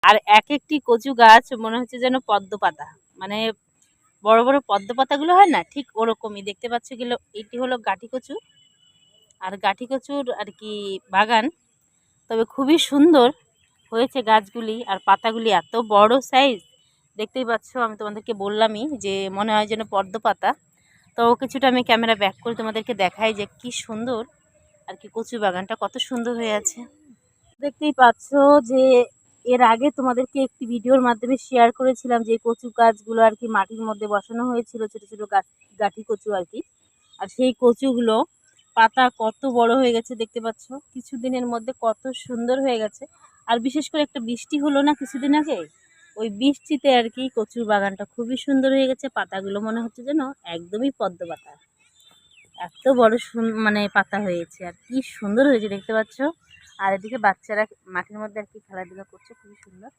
আর এক একটি কচু গাছ মনে হচ্ছে যেন পদ্ম পাতা, মানে বড় বড় পদ্ম পাতাগুলো হয় না, ঠিক ওরকমই দেখতে পাচ্ছ গেল। এটি হলো গাঠি কচু, আর গাঠি কচুর আর কি বাগান। তবে খুবই সুন্দর হয়েছে গাছগুলি, আর পাতাগুলি এত বড় সাইজ দেখতেই পাচ্ছ। আমি তোমাদেরকে বললামই যে মনে হয় যেন পদ্ম পাতা। তো কিছুটা আমি ক্যামেরা ব্যাক করে তোমাদেরকে দেখাই যে কি সুন্দর আর কি কচু বাগানটা কত সুন্দর হয়ে আছে। দেখতেই পাচ্ছ যে এর আগে তোমাদেরকে একটি ভিডিওর মাধ্যমে শেয়ার করেছিলাম যে কচু গাছগুলো আর কি মাটির মধ্যে বসানো হয়েছিল, ছোট ছোট গাছ, গাঠি কচু আর কি। আর সেই কচুগুলো পাতা কত বড় হয়ে গেছে দেখতে পাচ্ছ, কিছুদিনের মধ্যে কত সুন্দর হয়ে গেছে। আর বিশেষ করে একটা বৃষ্টি হলো না কিছুদিন আগে, ওই বৃষ্টিতে আর কি কচুর বাগানটা খুবই সুন্দর হয়ে গেছে। পাতাগুলো মনে হচ্ছে যেন একদমই পদ্ম পাতা, এত বড় মানে পাতা হয়েছে, আর কি সুন্দর হয়েছে দেখতে পাচ্ছ। আর এদিকে বাচ্চারা মাঠের মধ্যে আর কি খেলাধুলা করছে, খুবই সুন্দর।